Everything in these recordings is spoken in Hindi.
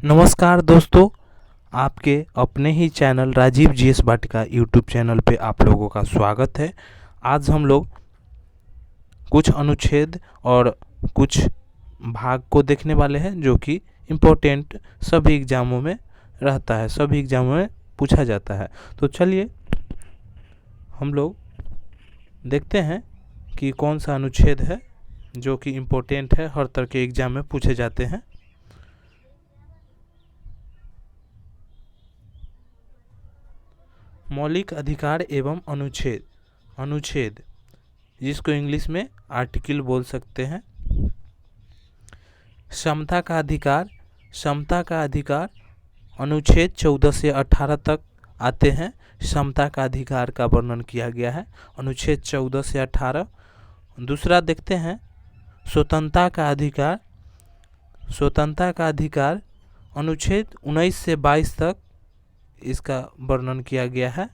नमस्कार दोस्तों, आपके अपने ही चैनल राजीव जीएस वाटिका यूट्यूब चैनल पे आप लोगों का स्वागत है। आज हम लोग कुछ अनुच्छेद और कुछ भाग को देखने वाले हैं जो कि इम्पोर्टेंट सभी एग्ज़ामों में रहता है, सभी एग्ज़ामों में पूछा जाता है। तो चलिए हम लोग देखते हैं कि कौन सा अनुच्छेद है जो कि इम्पोर्टेंट है, हर तरह के एग्ज़ाम में पूछे जाते हैं। मौलिक अधिकार एवं अनुच्छेद, अनुच्छेद जिसको इंग्लिश में आर्टिकल बोल सकते हैं। समता का अधिकार, समता का अधिकार अनुच्छेद 14 से 18 तक आते हैं। समता का अधिकार का वर्णन किया गया है अनुच्छेद 14 से 18। दूसरा देखते हैं स्वतंत्रता का अधिकार, स्वतंत्रता का अधिकार अनुच्छेद 19 से 22 तक इसका वर्णन किया गया है,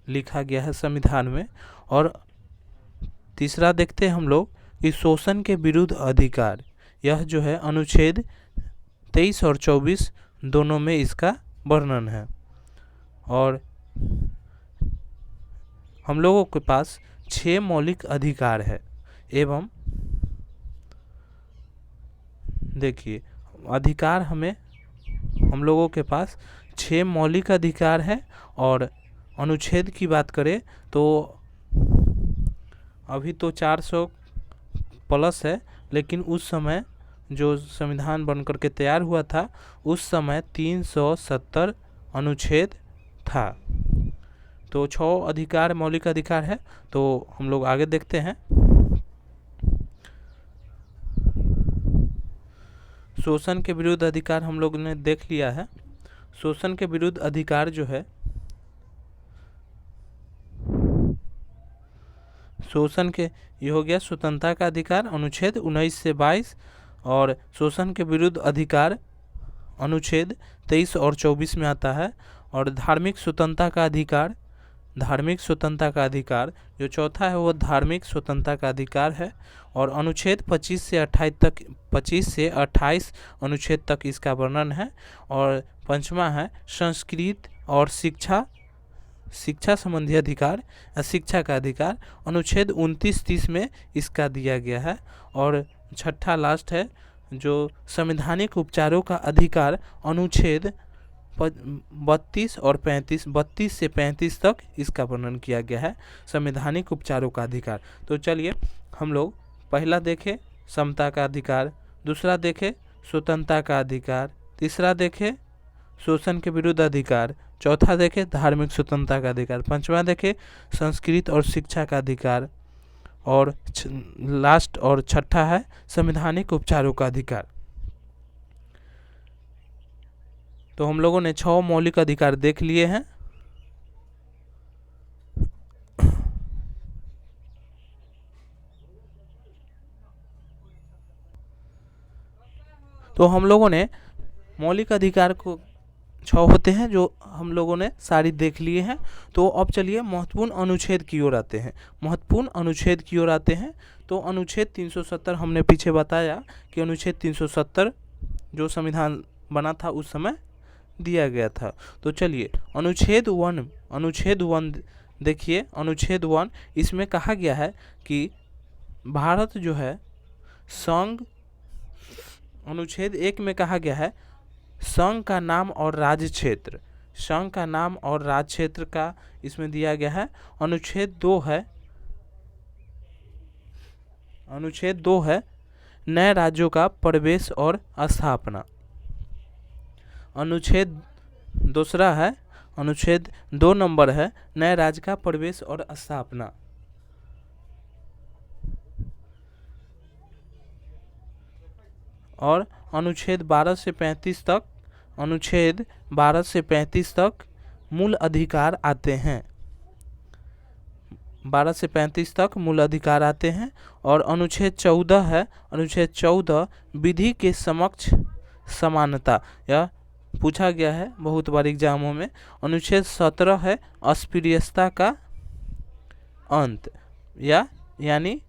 लिखा गया है संविधान में। और तीसरा देखते हैं हम लोग कि शोषण के विरुद्ध अधिकार, यह जो है अनुच्छेद 23 और 24 दोनों में इसका वर्णन है। और हम लोगों के पास 6 मौलिक अधिकार है एवं देखिए अधिकार हम लोगों के पास 6 मौलिक अधिकार है। और अनुच्छेद की बात करें तो अभी तो 400 प्लस है, लेकिन उस समय जो संविधान बनकर के तैयार हुआ था उस समय 370 अनुच्छेद था। तो 6 अधिकार मौलिक अधिकार है। तो हम लोग आगे देखते हैं। शोषण के विरुद्ध अधिकार हम लोग ने देख लिया है। शोषण के विरुद्ध अधिकार जो है, शोषण के ये हो गया स्वतंत्रता का अधिकार अनुच्छेद 19 से 22, और शोषण के विरुद्ध अधिकार अनुच्छेद 23 और 24 में आता है। और धार्मिक स्वतंत्रता का अधिकार, धार्मिक स्वतंत्रता का अधिकार जो चौथा है वो धार्मिक स्वतंत्रता का अधिकार है। और अनुच्छेद 25 से 28 तक, 25 से 28 अनुच्छेद तक इसका वर्णन है। और पंचमा है संस्कृत और शिक्षा, शिक्षा संबंधी अधिकार या शिक्षा का अधिकार अनुच्छेद 29-30 में इसका दिया गया है। और छठा लास्ट है जो संवैधानिक उपचारों का अधिकार अनुच्छेद 32 और 35, 32 से 35 तक इसका वर्णन किया गया है, संवैधानिक उपचारों का अधिकार। तो चलिए हम लोग पहला देखें समता का अधिकार, दूसरा देखें स्वतंत्रता का अधिकार, तीसरा देखें शोषण के विरुद्ध अधिकार, चौथा देखें धार्मिक स्वतंत्रता का अधिकार, पांचवा देखें संस्कृत और शिक्षा का अधिकार, और लास्ट और छठा है संवैधानिक उपचारों का अधिकार। तो हम लोगों ने 6 मौलिक अधिकार देख लिए हैं। तो हम लोगों ने मौलिक अधिकार को 6 होते हैं जो हम लोगों ने सारी देख लिए हैं। तो अब चलिए महत्वपूर्ण अनुच्छेद की ओर आते हैं, महत्वपूर्ण अनुच्छेद की ओर आते हैं। तो अनुच्छेद 370 हमने पीछे बताया कि अनुच्छेद 370 जो संविधान बना था उस समय दिया गया था। तो चलिए अनुच्छेद 1, अनुच्छेद 1 देखिए, अनुच्छेद 1 इसमें कहा गया है कि भारत जो है संघ, अनुच्छेद 1 में कहा गया है संघ का नाम और राज्य क्षेत्र, संघ का नाम और राज्य क्षेत्र का इसमें दिया गया है। अनुच्छेद 2 है, अनुच्छेद 2 है नए राज्यों का प्रवेश और स्थापना। अनुच्छेद दूसरा है, अनुच्छेद 2 नंबर है नए राज्य का प्रवेश और स्थापना। और अनुच्छेद 12 से 35 तक, अनुच्छेद 12 से 35 तक मूल अधिकार आते हैं, 12 से 35 तक मूल अधिकार आते हैं। और अनुच्छेद 14 है, अनुच्छेद 14 विधि के समक्ष समानता, यह पूछा गया है बहुत बार एग्जामों में। अनुच्छेद 17 है अस्पृश्यता का अंत, यानी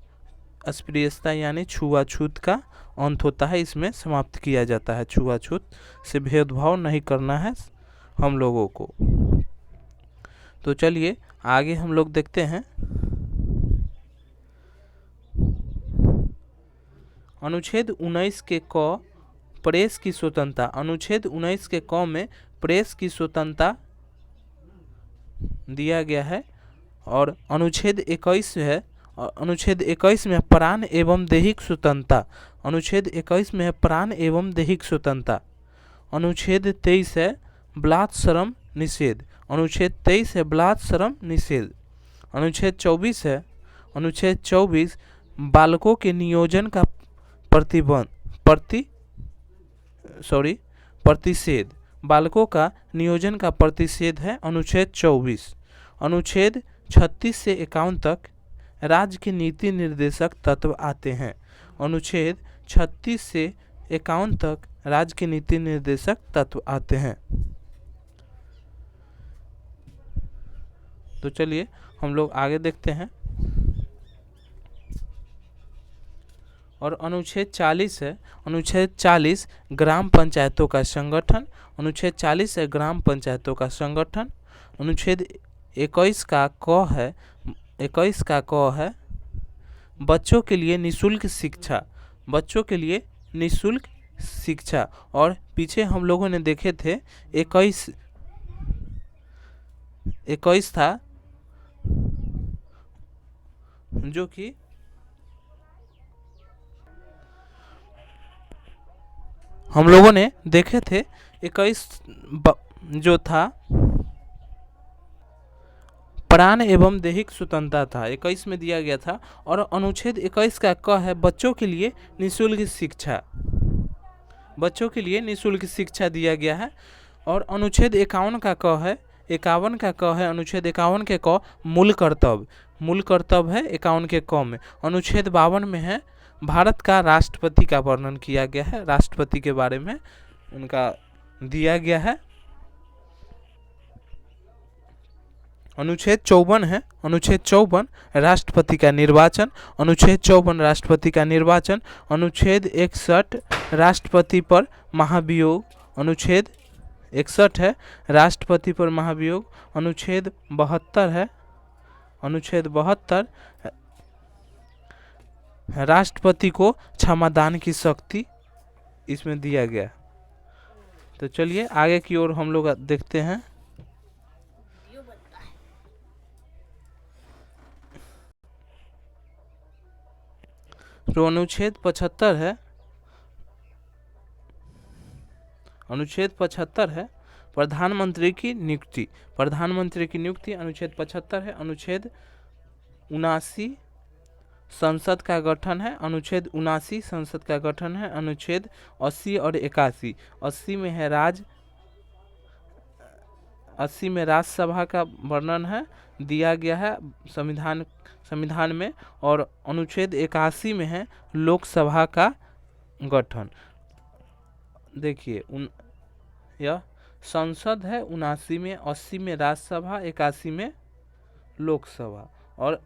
अस्पृश्यता यानी छुआछूत का अंत होता है, इसमें समाप्त किया जाता है। छुआछूत से भेदभाव नहीं करना है हम लोगों को। तो चलिए आगे हम लोग देखते हैं। अनुच्छेद 19 के क प्रेस की स्वतंत्रता। अनुच्छेद 19 के क में प्रेस की स्वतंत्रता दिया गया है। और अनुच्छेद 21 है, अनुच्छेद 21 में प्राण एवं दैहिक स्वतंत्रता। अनुच्छेद 21 में है प्राण एवं दैहिक स्वतंत्रता। अनुच्छेद 23 है बलात्श्रम निषेध। अनुच्छेद 23 है बलात्श्रम निषेध। अनुच्छेद 24 है, अनुच्छेद 24 बालकों के नियोजन का प्रतिषेध। बालकों का नियोजन का प्रतिषेध है अनुच्छेद 24। अनुच्छेद 36 से 51 तक राज्य के नीति निर्देशक तत्व आते हैं। अनुच्छेद 36 से 51 तक राज्य के नीति निर्देशक तत्व आते हैं। तो चलिए हम लोग आगे देखते हैं। और अनुच्छेद 40 है, अनुच्छेद 40 ग्राम पंचायतों का संगठन। अनुच्छेद 40 है ग्राम पंचायतों का संगठन। अनुच्छेद 21 का क है, 21 का क है बच्चों के लिए निःशुल्क शिक्षा। बच्चों के लिए निःशुल्क शिक्षा। और पीछे हम लोगों ने देखे थे 21 था जो कि हम लोगों ने देखे थे 21 जो था प्राण एवं दैहिक स्वतंत्रता था, 21 में दिया गया था। और अनुच्छेद 21 का क है बच्चों के लिए निःशुल्क शिक्षा। बच्चों के लिए निःशुल्क शिक्षा दिया गया है। और अनुच्छेद 51 का क है, 51 का क है, अनुच्छेद 51 के क मूल कर्तव्य। मूल कर्तव्य है 51 के क में। अनुच्छेद 52 में है भारत का राष्ट्रपति का वर्णन किया गया है, राष्ट्रपति के बारे में उनका दिया गया है। अनुच्छेद 54 है, अनुच्छेद 54 राष्ट्रपति का निर्वाचन। अनुच्छेद 54 राष्ट्रपति का निर्वाचन। अनुच्छेद 61 राष्ट्रपति पर महाभियोग। अनुच्छेद 61 है राष्ट्रपति पर महाभियोग। अनुच्छेद 72 है, अनुच्छेद 72 राष्ट्रपति को क्षमादान की शक्ति इसमें दिया गया। तो चलिए आगे की ओर हम लोग देखते हैं। तो अनुच्छेद 75 है, अनुच्छेद 75 है प्रधानमंत्री की नियुक्ति। प्रधानमंत्री की नियुक्ति अनुच्छेद 75 है। अनुच्छेद 79 संसद का गठन है। अनुच्छेद 79 संसद का गठन है। अनुच्छेद 80 और 81, 80 में है 80 में राज्यसभा का वर्णन है, दिया गया है संविधान में। और अनुच्छेद 81 में है लोकसभा का गठन। देखिए यह संसद है 79 में, 80 में राज्यसभा, 81 में लोकसभा। और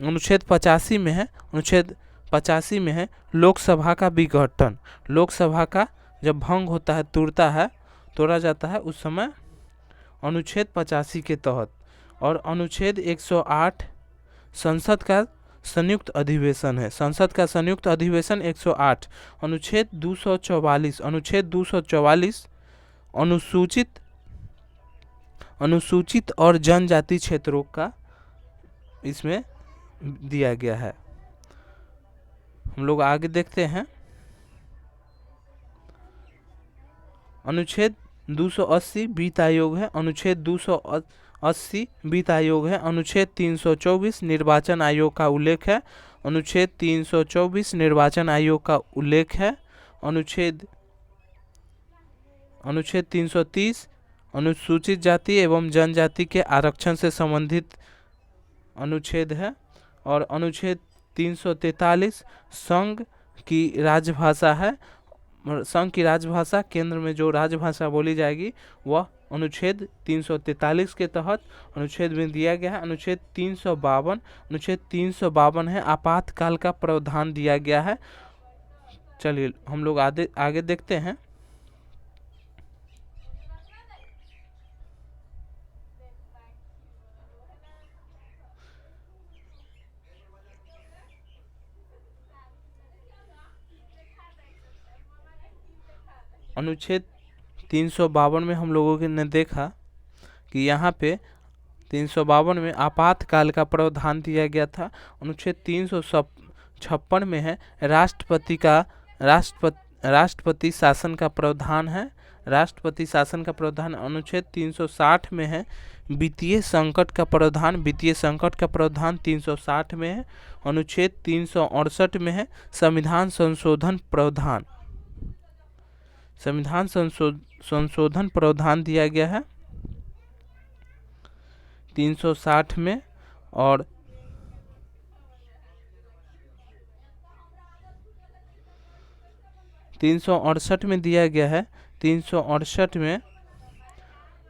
अनुच्छेद 85 में है, अनुच्छेद 85 में है लोकसभा का विघटन। लोकसभा का जब भंग होता है, तोड़ा जाता है उस समय अनुच्छेद 85 के तहत। और अनुच्छेद 108 संसद का संयुक्त अधिवेशन है। संसद का संयुक्त अधिवेशन 108। अनुच्छेद 244, अनुच्छेद 244 अनुसूचित और जनजाति क्षेत्रों का इसमें दिया गया है। हम लोग आगे देखते हैं। अनुच्छेद 280 वित्त आयोग है। अनुच्छेद 280 वित्त आयोग है। अनुच्छेद 324 निर्वाचन आयोग का उल्लेख है। अनुच्छेद 324 निर्वाचन आयोग का उल्लेख है। अनुच्छेद 330 अनुसूचित जाति एवं जनजाति के आरक्षण से संबंधित अनुच्छेद है। और अनुच्छेद 343 संघ की राजभाषा है। संघ की राजभाषा, केंद्र में जो राजभाषा बोली जाएगी वह अनुच्छेद 343 के तहत अनुच्छेद में दिया गया है। अनुच्छेद 352 है, आपातकाल का प्रावधान दिया गया है। चलिए हम लोग आगे देखते हैं। अनुच्छेद 352 में हम लोगों ने देखा कि यहाँ पे 352 में आपातकाल का प्रावधान दिया गया था। अनुच्छेद 356 में है राष्ट्रपति शासन का प्रावधान है। राष्ट्रपति शासन का प्रावधान। अनुच्छेद 360 में है वित्तीय संकट का प्रावधान। वित्तीय संकट का प्रावधान 360 में है। अनुच्छेद 368 में है संविधान संशोधन प्रावधान। संविधान संशोधन प्रावधान दिया गया है 360 में। और (368) में दिया गया है 368 में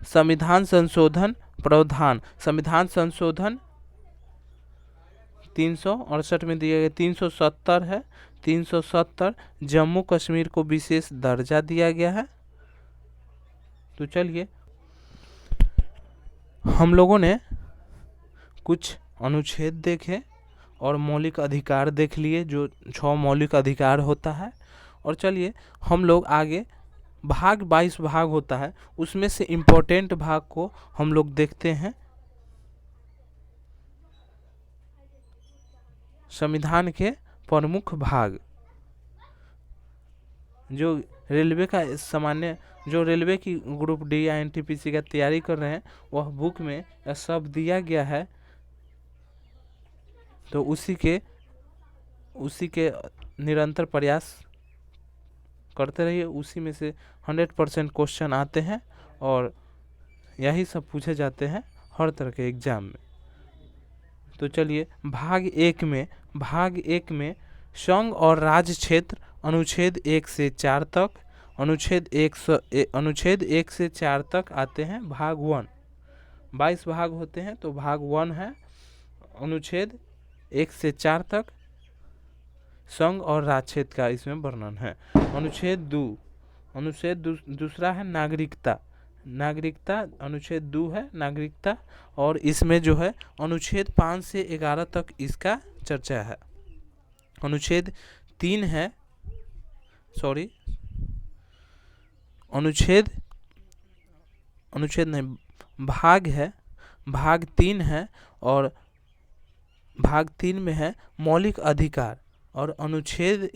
संविधान संशोधन प्रावधान। संविधान संशोधन 368 में दिया गया। 370 है 370 जम्मू कश्मीर को विशेष दर्जा दिया गया है। तो चलिए हम लोगों ने कुछ अनुच्छेद देखे और मौलिक अधिकार देख लिए, जो 6 मौलिक अधिकार होता है। और चलिए हम लोग आगे भाग 22 भाग होता है, उसमें से इम्पोर्टेंट भाग को हम लोग देखते हैं। संविधान के प्रमुख भाग, जो रेलवे का सामान्य, जो रेलवे की ग्रुप डी या एनटीपीसी का तैयारी कर रहे हैं, वह बुक में यह सब दिया गया है। तो उसी के निरंतर प्रयास करते रहिए। उसी में से 100% क्वेश्चन आते हैं और यही सब पूछे जाते हैं हर तरह के एग्जाम में। तो चलिए भाग एक में संघ और राज्य क्षेत्र अनुच्छेद 1 से 4 तक, अनुच्छेद 1 से 4 तक आते हैं। भाग 1 22 भाग होते हैं, तो भाग 1 है अनुच्छेद 1 से 4 तक संघ और राज्य क्षेत्र का इसमें वर्णन है। अनुच्छेद दूसरा है नागरिकता। अनुच्छेद 2 है नागरिकता, और इसमें जो है अनुच्छेद 5 से 11 तक इसका चर्चा है। अनुच्छेद 3 है भाग 3 है, और भाग 3 में है मौलिक अधिकार, और अनुच्छेद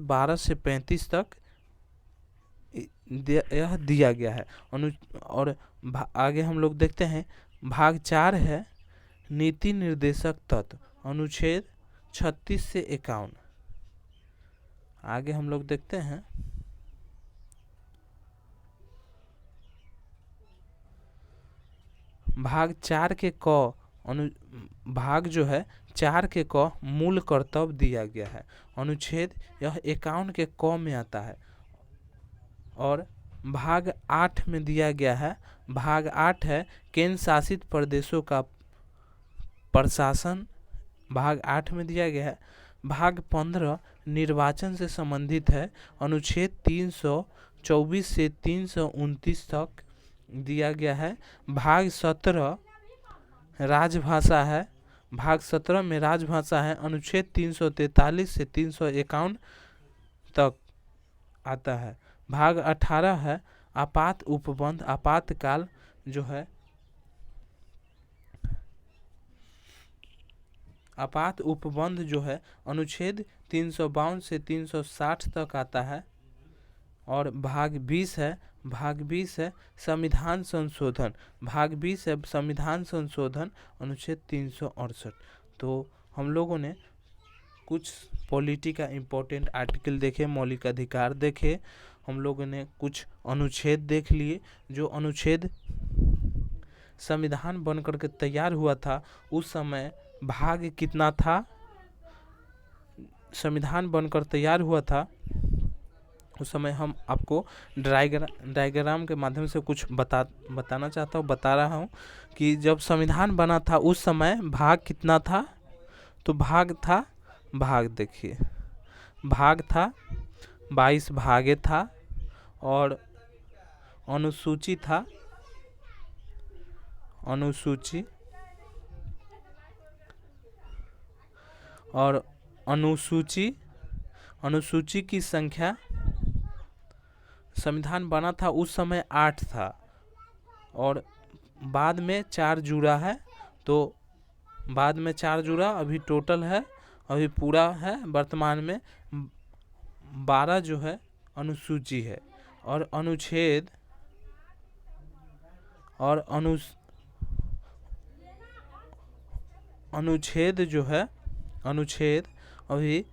12 से 35 तक यह दिया गया है। और आगे हम लोग देखते हैं भाग 4 है नीति निर्देशक तत्व, अनुच्छेद 36 से 51। आगे हम लोग देखते हैं भाग 4 के भाग जो है 4 के क मूल कर्तव्य दिया गया है। अनुच्छेद यह 51 के क में आता है। और भाग 8 में दिया गया है, भाग 8 है केंद्र शासित प्रदेशों का प्रशासन, भाग 8 में दिया गया है। भाग 15 निर्वाचन से संबंधित है, अनुच्छेद 324 से 329 तक दिया गया है। भाग 17 राजभाषा है, भाग 17 में राजभाषा है, अनुच्छेद 343 से 351 तक आता है। भाग 18 है आपातकाल जो है आपात उपबंध जो है अनुच्छेद 352 से 360 तक आता है। और भाग 20 है संविधान संशोधन, भाग 20 है संविधान संशोधन, अनुच्छेद 368। तो हम लोगों ने कुछ पॉलिटी का इम्पोर्टेंट आर्टिकल देखे, मौलिक अधिकार देखे, हम लोगों ने कुछ अनुच्छेद देख लिए। जो अनुच्छेद संविधान बन करके तैयार हुआ था उस समय भाग कितना था, संविधान बनकर तैयार हुआ था उस समय हम आपको डायग्राम के माध्यम से कुछ बताना चाहता हूँ, बता रहा हूँ कि जब संविधान बना था उस समय भाग कितना था। तो भाग देखिए, भाग था 22 भागे था, और अनुसूची था, अनुसूची और अनुसूची की संख्या संविधान बना था उस समय 8 था, और बाद में 4 जुड़ा है। तो बाद में 4 जुड़ा, अभी टोटल है, अभी पूरा है वर्तमान में 12 जो है अनुसूची है। और अनुच्छेद और अनुच्छेद जो है, अनुच्छेद अभी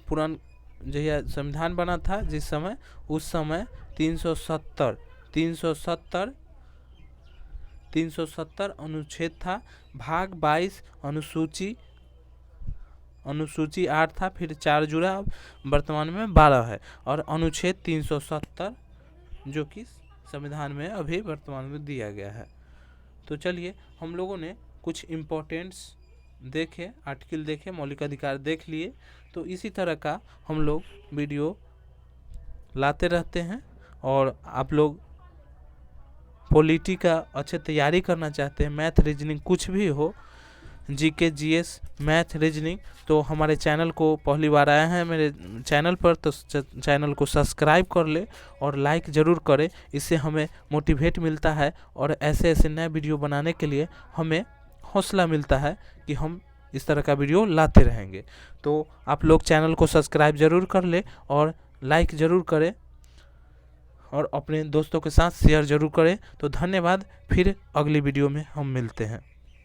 पुरान जहिया संविधान बना था जिस समय, उस समय 370 अनुच्छेद था। भाग 22 अनुसूची 8 था, फिर 4 जुड़ा, वर्तमान में 12 है। और अनुच्छेद 370 जो कि संविधान में अभी वर्तमान में दिया गया है। तो चलिए, हम लोगों ने कुछ इम्पोर्टेंट्स देखे, आर्टिकल देखे, मौलिक अधिकार देख लिए। तो इसी तरह का हम लोग वीडियो लाते रहते हैं। और आप लोग पॉलिटी का अच्छे तैयारी करना चाहते हैं, मैथ रीजनिंग कुछ भी हो, जीके जीएस मैथ रीजनिंग, तो हमारे चैनल को पहली बार आए हैं मेरे चैनल पर, तो चैनल को सब्सक्राइब कर ले और लाइक ज़रूर करें। इससे हमें मोटिवेट मिलता है और ऐसे ऐसे नए वीडियो बनाने के लिए हमें हौसला मिलता है कि हम इस तरह का वीडियो लाते रहेंगे। तो आप लोग चैनल को सब्सक्राइब ज़रूर कर ले और लाइक ज़रूर करें और अपने दोस्तों के साथ शेयर ज़रूर करें। तो धन्यवाद, फिर अगली वीडियो में हम मिलते हैं।